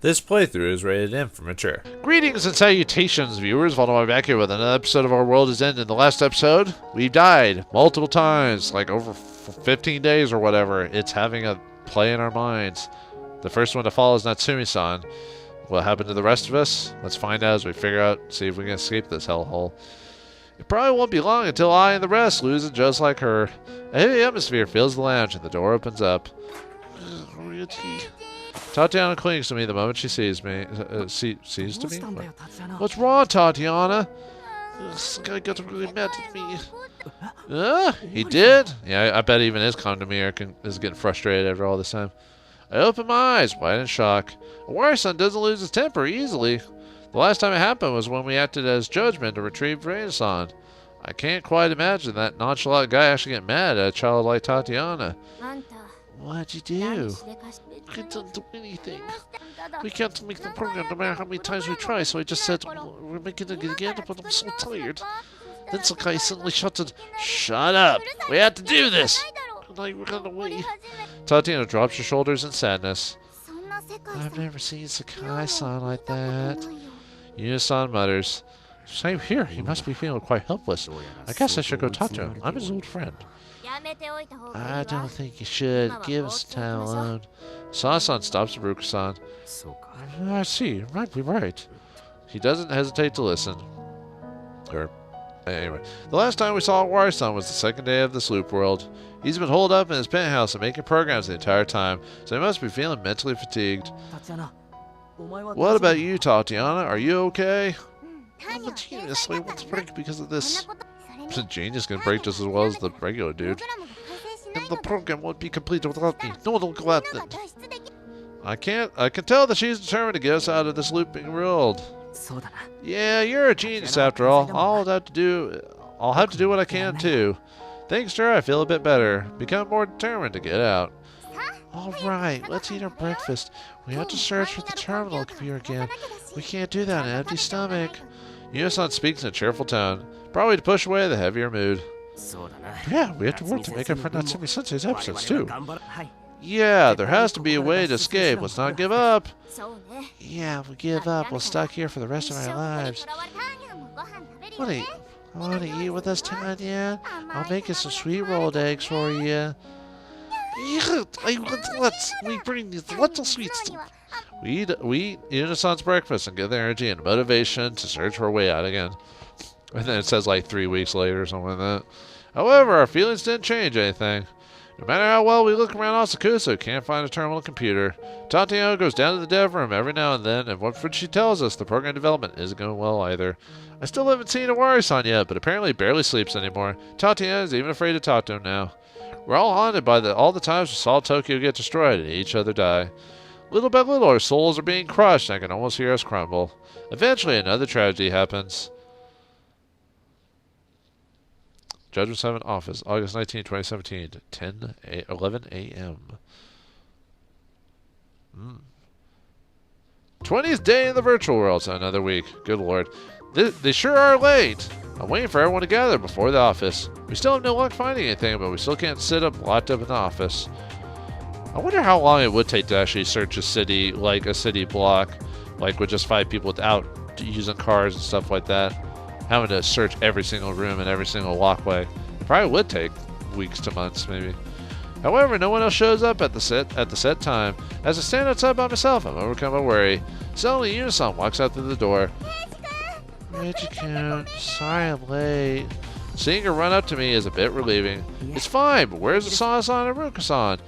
This playthrough is rated M for mature. Greetings and salutations, viewers. Vauldemare back here with another episode of Our World Is End. In the last episode, we died multiple times, like over 15 days or whatever. It's having a play in our minds. The first one to fall is Natsumi-san. What happened to the rest of us? Let's find out as we figure out, see if we can escape this hellhole. It probably won't be long until I and the rest lose it just like her. A heavy atmosphere fills the lounge and the door opens up. Tatiana clings to me the moment she sees me. Sees to me? What's wrong, Tatiana? This guy got really mad at me. He did? Yeah, I bet even his condomier is getting frustrated after all this time. I open my eyes, wide in shock. A Wire-san doesn't lose his temper easily. The last time it happened was when we acted as Judgement to retrieve Reiji-san. I can't quite imagine that nonchalant guy actually get mad at a child like Tatiana. What'd you do? I didn't do anything. We can't make the program no matter how many times we try, so I just said, we're making it again, but I'm so tired. Then Sakai suddenly shouted, "Shut up! We have to do this!" And I ran away. Tatiana drops her shoulders in sadness. I've never seen Sakai-san like that. Yuna-san mutters, "Same here. He must be feeling quite helpless. I guess I should go talk to him. I'm his old friend." I don't think you should. Give us time alone. Sana-san stops Haruka-san. I see. You might be right. He doesn't hesitate to listen. Anyway, the last time we saw W.O.R.L.D was the second day of this loop world. He's been holed up in his penthouse and making programs the entire time, so he must be feeling mentally fatigued. What about you, Tatiana? Are you okay? I'm a genius, so I want to break because of this. The genius can break just as well as the regular dude. And the program won't be complete without me. No one will go out then. I can tell that she's determined to get us out of this looping world. Yeah, you're a genius after all. I'll have to do what I can too. Thanks to her, I feel a bit better. Become more determined to get out. Alright, let's eat our breakfast. We have to search for the terminal computer again. We can't do that on an empty stomach. Yuna-san speaks in a cheerful tone, probably to push away the heavier mood. Yeah, we have to work to make up for Natsumi-sensei's absence too. Yeah, there has to be a way to escape. Let's not give up. Yeah, if we give up, we'll stuck here for the rest of our lives. Want to eat with us tonight, yeah? I'll make you some sweet rolled eggs for you. Yeah, let's bring these little sweets. We eat Yuna-san's breakfast and get the energy and motivation to search for a way out again. And then it says like 3 weeks later or something like that. However, our feelings didn't change anything. No matter how well we look around Asakusa, we can't find a terminal computer. Tatiana goes down to the dev room every now and then, and what she tells us, the program development isn't going well either. I still haven't seen a W.O.R.L.D yet, but apparently barely sleeps anymore. Tatiana is even afraid to talk to him now. We're all haunted by all the times we saw Tokyo get destroyed and each other die. Little by little, our souls are being crushed, and I can almost hear us crumble. Eventually, another tragedy happens. Judgment 7 Office, August 19, 2017, 11 a.m. 20th day in the virtual world, so another week. Good lord. They sure are late. I'm waiting for everyone to gather before the office. We still have no luck finding anything, but we still can't sit up locked up in the office. I wonder how long it would take to actually search a city, like a city block, like with just 5 people without using cars and stuff like that. Having to search every single room and every single walkway. Probably would take weeks to months, maybe. However, no one else shows up at the set time. As I stand outside by myself, I'm overcome by worry. Suddenly, Yuna-san walks out through the door. Reiji-kun, sorry I'm late. Seeing her run up to me is a bit relieving. It's fine, but where's Asana-san and Haruka-san?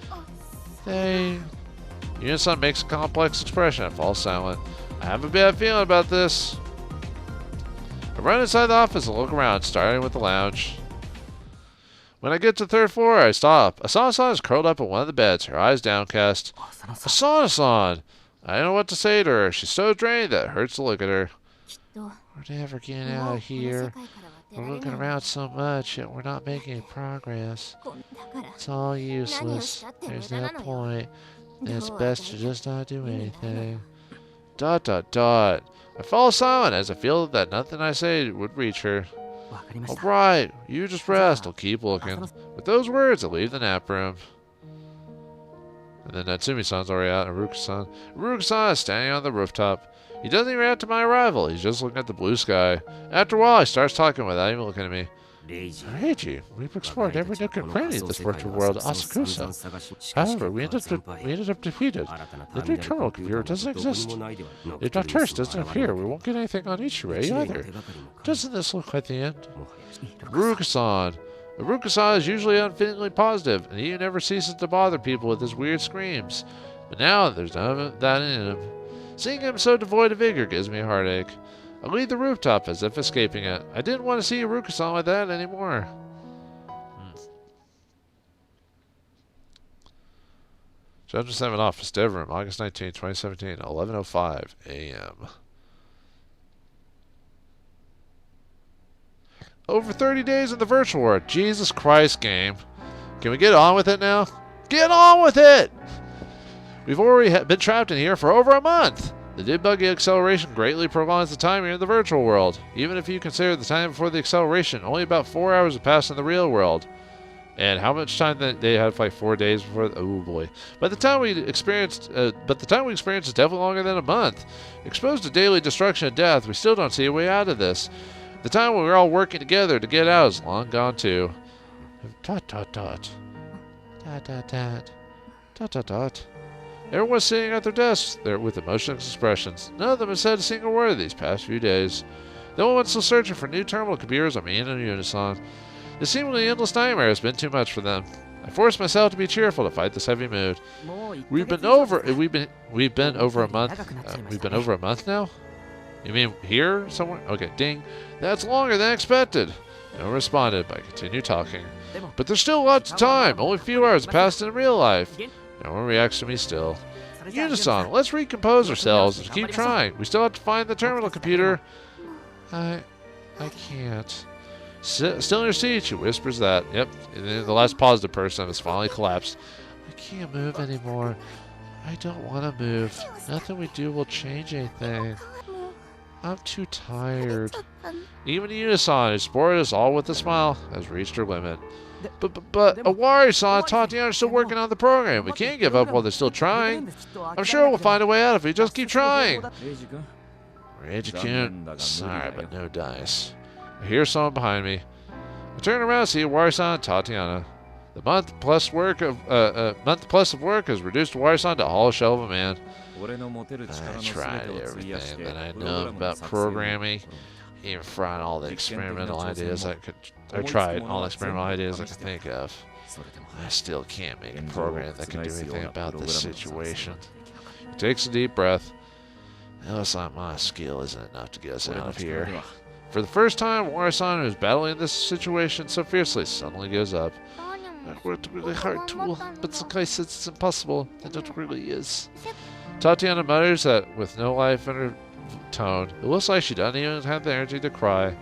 Yuna-san makes a complex expression and falls silent. I have a bad feeling about this. I run inside the office and look around, starting with the lounge. When I get to the 3rd floor, I stop. Asana-san is curled up on one of the beds, her eyes downcast. Asana-san! I don't know what to say to her. She's so drained that it hurts to look at her. We're never getting out of here. We're looking around so much, yet we're not making any progress. It's all useless. There's no point. And it's best to just not do anything. ... I fall silent as I feel that nothing I say would reach her. Alright, you just rest. I'll keep looking. With those words, I leave the nap room. And then Natsumi-san's already out, and Iruka-san. Iruka-san is standing on the rooftop. He doesn't even react to my arrival. He's just looking at the blue sky. After a while, he starts talking without even looking at me. Reiji, we've explored every nook and cranny of this virtual world, Asakusa. However, we ended up defeated. The new terminal computer doesn't exist. If Dr. Hurst doesn't appear, we won't get anything on Ichirei either. Doesn't this look like the end? Iruka-san. Iruka-san is usually unfittingly positive, and he never ceases to bother people with his weird screams. But now, there's none of that in him. Seeing him so devoid of vigor gives me a heartache. I leave the rooftop as if escaping it. I didn't want to see Iruka-san like that anymore. Judgement 7 Office, Dev Room, August 19, 2017, 11:05 a.m. Over 30 days in the virtual world. Jesus Christ, game. Can we get on with it now? Get on with it! We've already been trapped in here for over a month. The debuggy acceleration greatly prolongs the time here in the virtual world. Even if you consider the time before the acceleration, only about 4 hours have passed in the real world. And how much time they had, like 4 days before? Oh boy! But the time we experienced is definitely longer than a month. Exposed to daily destruction and death, we still don't see a way out of this. The time when we were all working together to get out is long gone too. Dot dot dot. Dot dot dot. Dot dot dot. Everyone's sitting at their desks there with emotionless expressions. None of them has said a single word these past few days. No one's still searching for new terminal computers on me and in unison. The seemingly endless nightmare has been too much for them. I forced myself to be cheerful to fight this heavy mood. We've been over a month. We've been over a month now? You mean here somewhere? Okay, ding. That's longer than expected. No one responded, but I continued talking. But there's still lots of time. Only a few hours have passed in real life. No one reacts to me still. Unison, let's recompose ourselves and keep trying. We still have to find the terminal computer. I can't. Still in your seat, she whispers that. Yep, and then the last positive person has finally collapsed. I can't move anymore. I don't want to move. Nothing we do will change anything. I'm too tired. Even Unison, who supported us all with a smile, has reached her limit. But Owari-san and Tatiana are still working on the program. We can't give up while they're still trying. I'm sure we'll find a way out if we just keep trying. Reiji-kun, sorry, but no dice. I hear someone behind me. I turn around and see Owari-san and Tatiana. The month plus of work has reduced Owari-san to a hollow shell of a man. I tried everything that I know about programming. Even tried all the experimental ideas I could think of. I still can't make a program that can do anything about this situation. He takes a deep breath. It looks like my skill isn't enough to get us out of here. For the first time, Owari-san, who is battling this situation so fiercely, suddenly gives up. I worked really hard, Tool, but Sakai says it's impossible, and it really is. Tatiana mutters that with no life in her tone. It looks like she doesn't even have the energy to cry.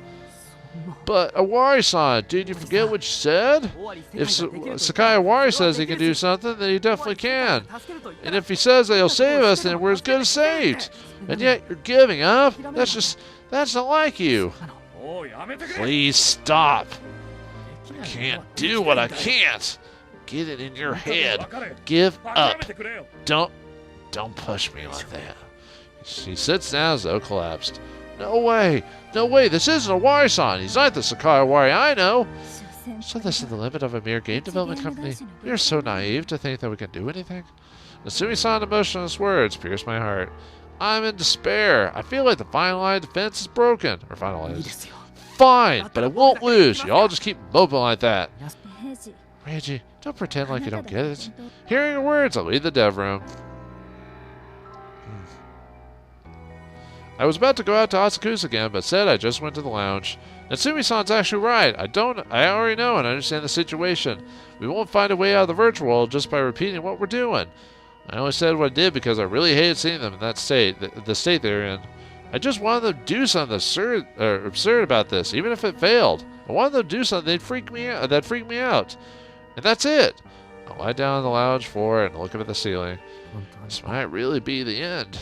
But Owari-san, did you forget what you said? If Sakai Owari says he can do something, then he definitely can. And if he says that he'll save us, then we're as good as saved. And yet you're giving up? That's not like you. Please stop. I can't do what I can't. Get it in your head. Give up. Don't push me like that. She sits down as though collapsed. No way! No way! This isn't Owari-san! He's not the Sakai Owari I know! So this is the limit of a mere game development company? We are so naive to think that we can do anything? Natsumi-san's emotionless words pierce my heart. I'm in despair. I feel like the final line of defense is broken. Or final line is... Fine, but I won't lose. You all just keep moping like that. Reiji, don't pretend like you don't get it. Hearing her words, I leave the dev room. I was about to go out to Asakusa again, but said I just went to the lounge. Natsumi-san's actually right. I already know and understand the situation. We won't find a way out of the virtual world just by repeating what we're doing. I only said what I did because I really hated seeing them in that state, the state they're in. I just wanted them to do something absurd about this, even if it failed. I wanted them to do something that'd freak me out. And that's it. I lie down on the lounge floor and look up at the ceiling. This might really be the end.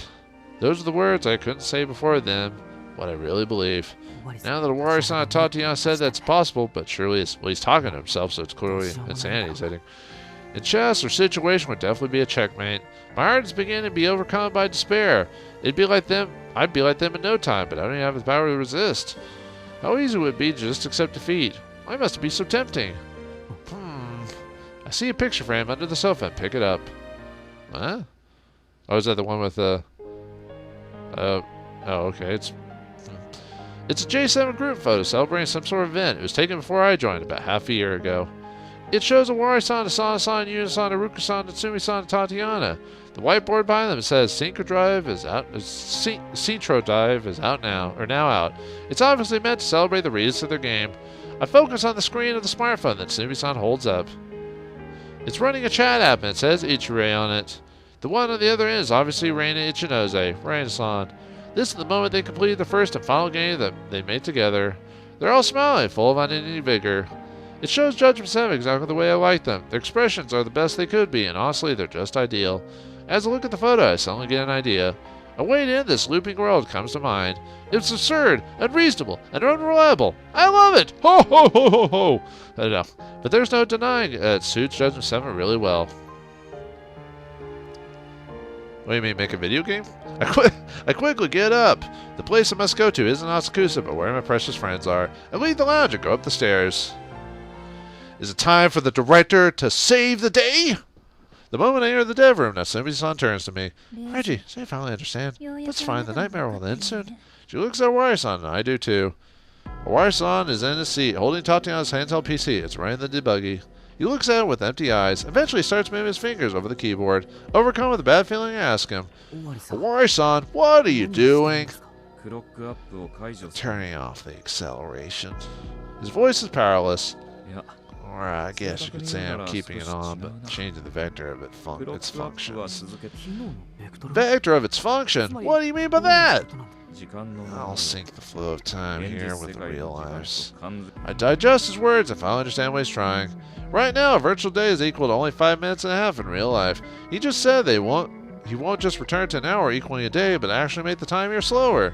Those are the words I couldn't say before then, what I really believe. Now that Owari-san and Tatiana said that's possible, but surely he's talking to himself, so it's clearly insanity setting. In chess, our situation would definitely be a checkmate. My heart is beginning to be overcome by despair. I'd be like them in no time, but I don't even have the power to resist. How easy would it be to just accept defeat? Why must it be so tempting? I see a picture frame under the sofa and pick it up. Huh? Oh, is that the one with the... oh, okay. It's a J7 group photo celebrating some sort of event. It was taken before I joined, about half a year ago. It shows Awari-san, Asana-san, Yuna-san, Haruka-san, Natsumi-san, and Tatiana. The whiteboard behind them says Synchro Drive is out. Citro Dive is out now, or now out. It's obviously meant to celebrate the release of their game. I focus on the screen of the smartphone that Natsumi-san holds up. It's running a chat app and it says Ichirei on it. The one on the other end is obviously Reina Ichinose, Reina-san. This is the moment they completed the first and final game that they made together. They're all smiling, full of unending vigor. It shows Judgement 7 exactly the way I like them. Their expressions are the best they could be, and honestly, they're just ideal. As I look at the photo, I suddenly get an idea. A way to end this looping world comes to mind. It's absurd, unreasonable, and unreliable. I love it! Ho ho ho ho ho! I don't know. But there's no denying it suits Judgement 7 really well. What do you mean, make a video game? I quickly get up. The place I must go to isn't Asakusa, but where my precious friends are. I leave the lounge and go up the stairs. Is it time for the director to save the day? The moment I enter the dev room, Natsumi-san turns to me. Reiji, so you finally understand. That's fine, the nightmare will end soon. She looks at Awari-san, and I do too. Awari-san is in his seat, holding Tatiana's handheld PC. It's running the debuggy. He looks at it with empty eyes, eventually starts moving his fingers over the keyboard. Overcome with a bad feeling, I ask him, Awari-san, what are you doing? Turning off the acceleration. His voice is powerless. Or I guess you could say I'm keeping it on, but changing the vector of its functions. Vector of its function? What do you mean by that? I'll sync the flow of time here with the real lives. I digest his words and finally understand what he's trying. Right now, a virtual day is equal to only 5 minutes and a half in real life. He just said he won't just return to an hour equaling a day, but actually make the time here slower.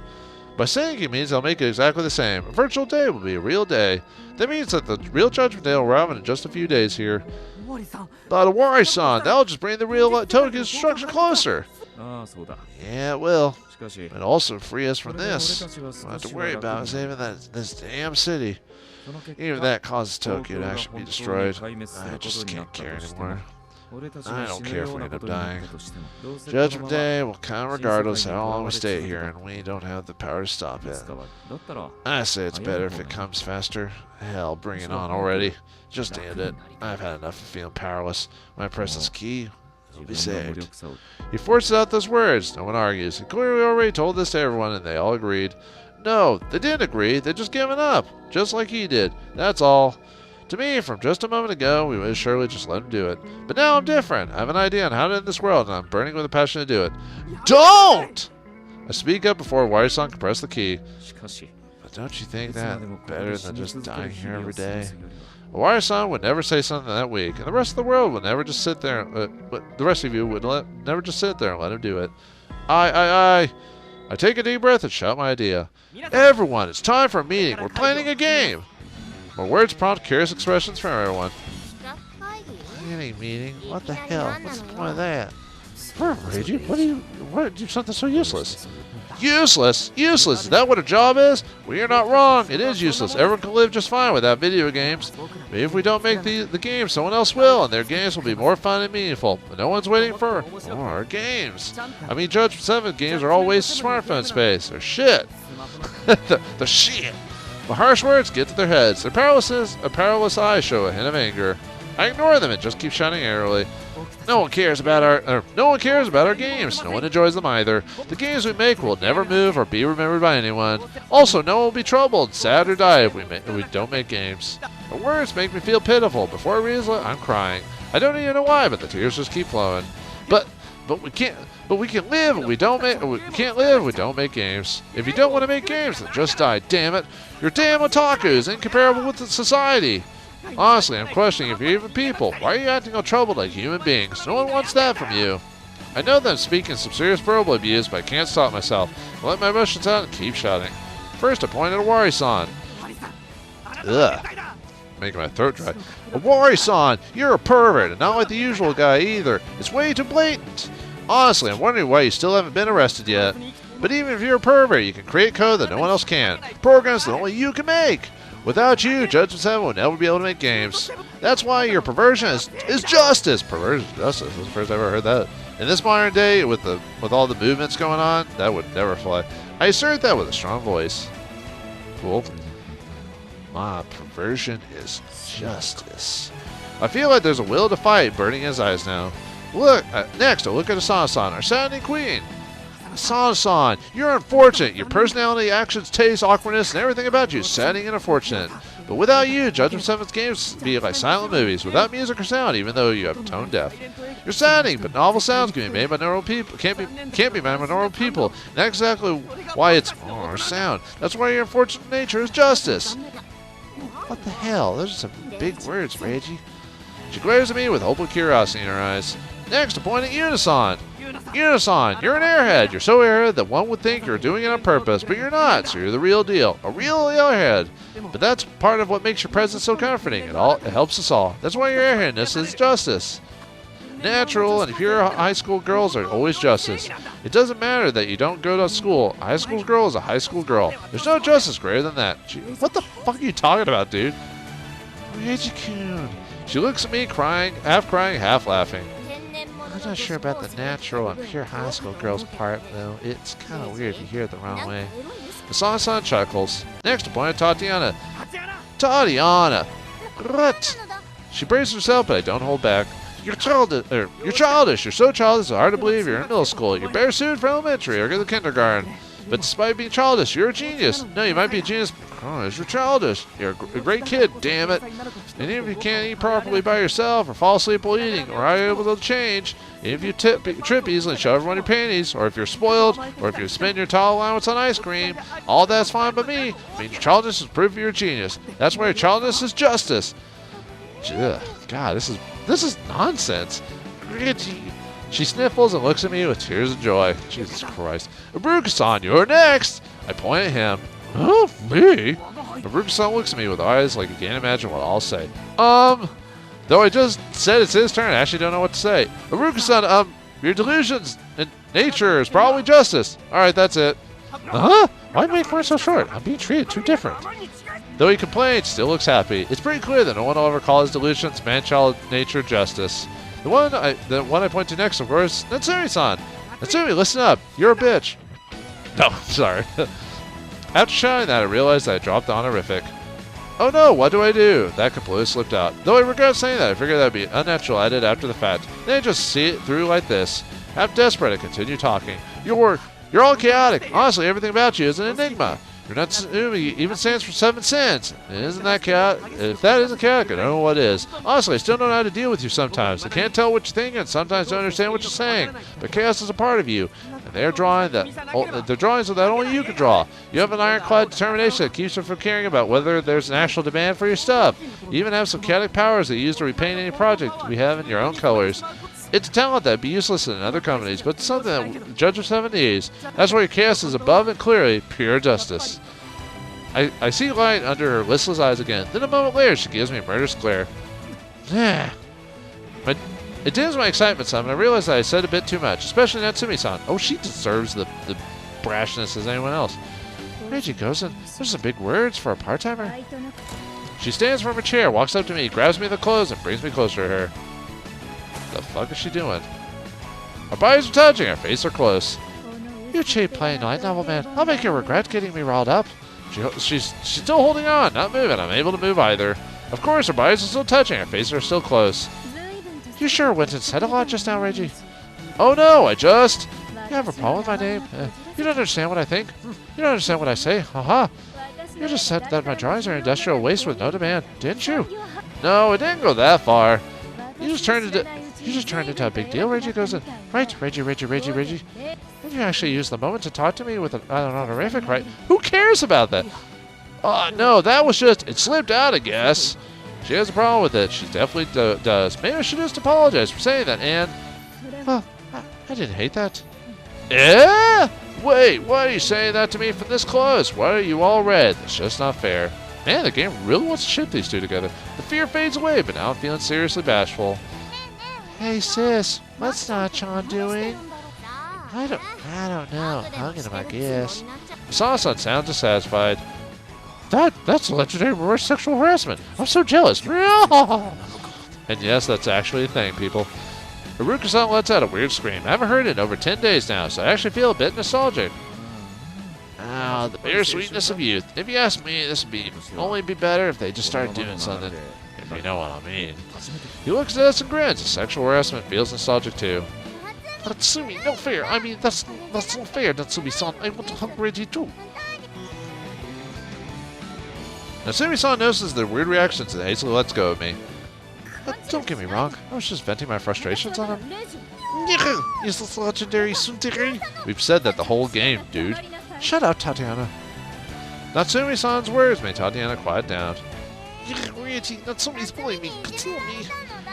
By saying he means I'll make it exactly the same. A virtual day will be a real day. That means that the real Judgment Day will arrive in just a few days here. But Awari-san, that'll just bring the real Tokyo's destruction closer. Yeah, it will. And also free us from this. We don't have to worry about saving this damn city. Even if that causes Tokyo to actually be destroyed, I just can't care anymore. I don't care if we end up dying. Judgment Day will come regardless how long we stay here, and we don't have the power to stop it. I say it's better if it comes faster. Hell, bring it on already. Just end it. I've had enough of feeling powerless. When I press this key, you'll be saved. He forces out those words. No one argues. He clearly already told this to everyone, and they all agreed. No, they didn't agree. They just given up, just like he did. That's all. To me, from just a moment ago, we would surely just let him do it. But now I'm different. I have an idea on how to end this world, and I'm burning with a passion to do it. Don't! I speak up before Awari-san can press the key. But don't you think that better than just dying here every day? Awari-san would never say something that weak, and the rest of the world would never just sit there. The rest of you would never just sit there and let him do it. I take a deep breath and shout my idea. Everyone, it's time for a meeting. We're planning a game. My words prompt curious expressions from everyone. Planning meeting? What the hell? What's the point of that? Reiji, what do something so useless? Useless? Useless? Is that what a job is? Well, you're not wrong. It is useless. Everyone can live just fine without video games. Maybe if we don't make the game, someone else will, and their games will be more fun and meaningful. But no one's waiting for more games. I mean, Judgment 7 games are all wasted smartphone space. They're shit. They're shit. The harsh words get to their heads. Their powerless eyes show a hint of anger. I ignore them and just keep shouting angrily. No one cares about our games. No one enjoys them either. The games we make will never move or be remembered by anyone. Also, no one will be troubled, sad, or die if we don't make games. The words make me feel pitiful. Before I realize it, I'm crying. I don't even know why, but the tears just keep flowing. But we can't live if we don't make games. If you don't want to make games, then just die, damn it. You're damn otakus, incomparable with the society. Honestly, I'm questioning if you're even people. Why are you acting all troubled like human beings? No one wants that from you. I know that I'm speaking some serious verbal abuse, but I can't stop myself. I let my emotions out and keep shouting. First, I pointed at Awari-san. Ugh. making my throat dry. Awari-san, you're a pervert, and not like the usual guy either. It's way too blatant. Honestly, I'm wondering why you still haven't been arrested yet. But even if you're a pervert, you can create code that no one else can. Programs that only you can make. Without you, Judgement 7 would never be able to make games. That's why your perversion is justice. Perversion is justice. That's the first I've ever heard that. In this modern day, with all the movements going on, that would never fly. I assert that with a strong voice. Cool. My perversion is justice. I feel like there's a will to fight burning in his eyes now. Look, next, look at Asana-san, our sounding queen. Asana-san, you're unfortunate. Your personality, actions, taste, awkwardness, and everything about you is saddening and unfortunate. But without you, Judgement 7's games be like silent movies, without music or sound, even though you have tone deaf. You're saddening, but novel sounds can be made by normal people. Can't be made by normal people. And that's exactly why it's sound. That's why your unfortunate nature is justice. What the hell? Those are some big words, Reiji. She glares at me with hopeful curiosity in her eyes. Next, a point at Unisan. Unisan, you're an airhead. You're so airhead that one would think you're doing it on purpose, but you're not, so you're the real deal. A real airhead. But that's part of what makes your presence so comforting. It helps us all. That's why your airheadness is justice. Natural, and if you're high school girls are always justice. It doesn't matter that you don't go to school. A high school girl is a high school girl. There's no justice greater than that. What the fuck are you talking about, dude? Reiji-kun. She looks at me crying, half laughing. I'm not sure about the natural and pure high school girl's part, though. It's kind of weird if you hear it the wrong way. Asana-san chuckles. Next, a point at Tatiana. Tatiana! What? She braces herself, but I don't hold back. You're childish. You're so childish, it's hard to believe you're in middle school. You're better suited for elementary or the kindergarten. But despite being childish, you're a genius. No, you might be a genius. Oh, you're childish. You're a great kid, damn it. And even if you can't eat properly by yourself, or fall asleep while eating, or are able to change, if you trip easily and shove everyone your panties, or if you're spoiled, or if you spend your tall allowance on ice cream, all that's fine by me. I mean, your childishness is proof you're a genius. That's why your childishness is justice. Ugh, God, this is nonsense. She sniffles and looks at me with tears of joy. Jesus Christ. Iburuka-san, you're next! I point at him. Huh? Me? Iburuka-san looks at me with eyes like he can't imagine what I'll say. Though I just said it's his turn, I actually don't know what to say. Iburuka-san, your delusions in nature is probably justice. Alright, that's it. Huh? Why make words so short? I'm being treated too different. Though he complains, still looks happy. It's pretty clear that no one will ever call his delusions man-child nature justice. The one I point to next, of course, Natsumi-san. Natsumi, listen up. You're a bitch. No, sorry. After shouting that, I realized that I dropped the honorific. Oh no, what do I do? That completely slipped out. Though I regret saying that, I figured that would be unnatural added after the fact. Then I just see it through like this. Half desperate, I continue talking. You're all chaotic. Honestly, everything about you is an enigma. Your Natsumi even stands for 7 sins. Isn't that chaotic? If that isn't chaotic, I don't know what is. Honestly, I still don't know how to deal with you sometimes. I can't tell what you're thinking and sometimes don't understand what you're saying. But chaos is a part of you. And they're drawings that only you can draw. You have an ironclad determination that keeps you from caring about whether there's an actual demand for your stuff. You even have some chaotic powers that you use to repaint any project we have in your own colors. It's a talent that would be useless in other companies, but it's something that Judgement 7 needs. That's why your chaos is above and clearly pure justice. I see light under her listless eyes again. Then a moment later, she gives me a murderous glare. It dims my excitement some, and I realize that I said a bit too much, especially Natsumi-san. Oh, she deserves the brashness as anyone else. Reiji-kosen, those are some big words for a part-timer. She stands from her chair, walks up to me, grabs me in the clothes, and brings me closer to her. What the fuck is she doing? Our bodies are touching, our faces are close. You cheap playing light novel man. I'll make you regret getting me riled up. She's still holding on, not moving. I'm able to move either. Of course, our bodies are still touching, our faces are still close. You sure went and said a lot just now, Reiji? Oh no, You have a problem with my name? You don't understand what I think? You don't understand what I say? Haha. You just said that my drawings are industrial waste with no demand, didn't you? No, it didn't go that far. You just turned into a big deal, Reiji-kosen. Right, Reiji. Did you actually use the moment to talk to me with an honorific, right? Who cares about that? No, that was just, it slipped out, I guess. She has a problem with it. She definitely does. Maybe I should just apologize for saying that, and... Well, I didn't hate that. Wait, why are you saying that to me from this close? Why are you all red? It's just not fair. Man, the game really wants to ship these two together. The fear fades away, but now I'm feeling seriously bashful. Hey sis, what's Nachan doing? I don't know. Hugging him, I guess. Sana-san sounds dissatisfied. That's legendary reverse sexual harassment. I'm so jealous. And yes, that's actually a thing, people. Haruka-san lets out a weird scream. I haven't heard it in over 10 days now, so I actually feel a bit nostalgic. Ah, the bittersweetness of youth. If you ask me, this would only be better if they just started doing something. If you know what I mean. He looks at us and grins. Sexual harassment feels nostalgic too. Natsumi, no fair. I mean, that's not fair, Natsumi-san. I want to hug Reiji too. Natsumi-san notices their weird reactions and hastily lets go of me. Don't get me wrong. I was just venting my frustrations on him. Is this legendary tsundere? We've said that the whole game, dude. Shut up, Tatiana. Natsumi-san's words made Tatiana quiet down. Reiji, Natsumi's bullying me. Control me.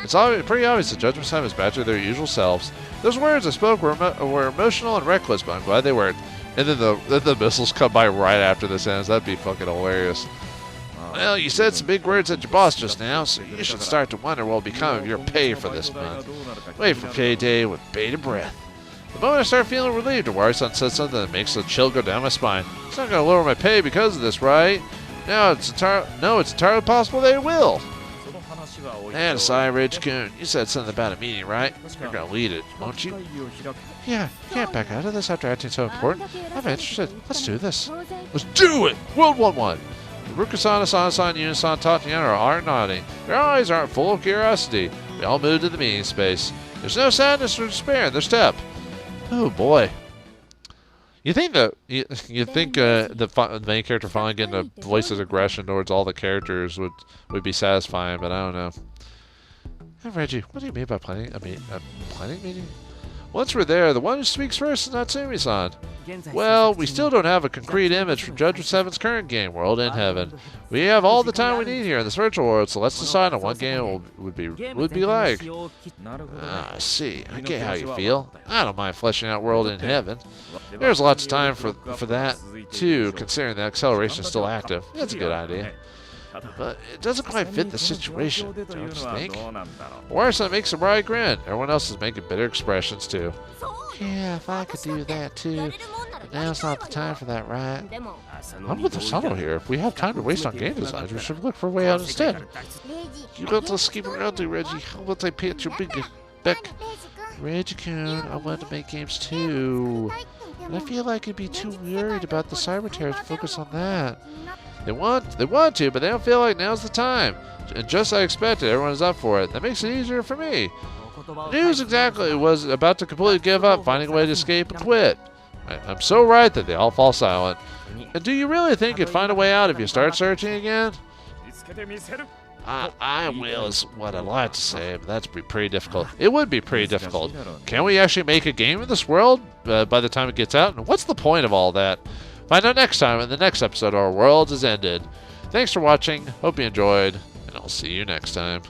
It's pretty obvious the Judgment time is back to their usual selves. Those words I spoke were emotional and reckless, but I'm glad they weren't. And then the missiles come by right after this ends. That'd be fucking hilarious. Well, you said some big words at your boss just now, so you should start to wonder what will become of your pay for this month. Wait for payday with bated breath. The moment I start feeling relieved, Iwari-san said something that makes a chill go down my spine. It's not going to lower my pay because of this, right? No, it's entirely possible they will. And aside, Reiji-kun, you said something about a meeting, right? You're going to lead it, won't you? Yeah, you can't back out of this after acting so important. I'm interested. Let's do this. Let's do it! World 1-1! Haruka-san, Asana-san, Yuno-san, Tatiana are nodding. Their eyes aren't full of curiosity. We all move to the meeting space. There's no sadness or despair in their step. Oh boy. You think the main character finally getting a voice of aggression towards all the characters would be satisfying, but I don't know. Hey Reiji, what do you mean by planning? Planning meeting? Once we're there, the one who speaks first is Natsumi-san. Well, we still don't have a concrete image from Judgment 7's current game, World in Heaven. We have all the time we need here in this virtual world, so let's decide on what game would be like. I see. I get how you feel. I don't mind fleshing out World in Heaven. There's lots of time for that, too, considering the acceleration is still active. That's a good idea. But it doesn't quite fit the situation, don't you think? Iwari-san makes a wry grin. Everyone else is making bitter expressions, too. Yeah, if I could do that, too. But now's not the time for that, right? I'm with Asano here. If we have time to waste on game designs, we should look for a way out instead. You got to skip around, Reggie. How about I paint your big back? Reiji-kun, I want to make games, too. And I feel like I'd be too worried about the cyber terrors to focus on that. They want to, but they don't feel like now's the time. And just as I expected, everyone is up for it. That makes it easier for me. News exactly was about to completely give up, finding a way to escape and quit. I'm so right that they all fall silent. And do you really think you'd find a way out if you start searching again? I will is what I'd like to say, but that's pretty difficult. It would be pretty difficult. Can we actually make a game in this world by the time it gets out? And what's the point of all that? Find out next time in the next episode of Our World Has Ended. Thanks for watching, hope you enjoyed, and I'll see you next time.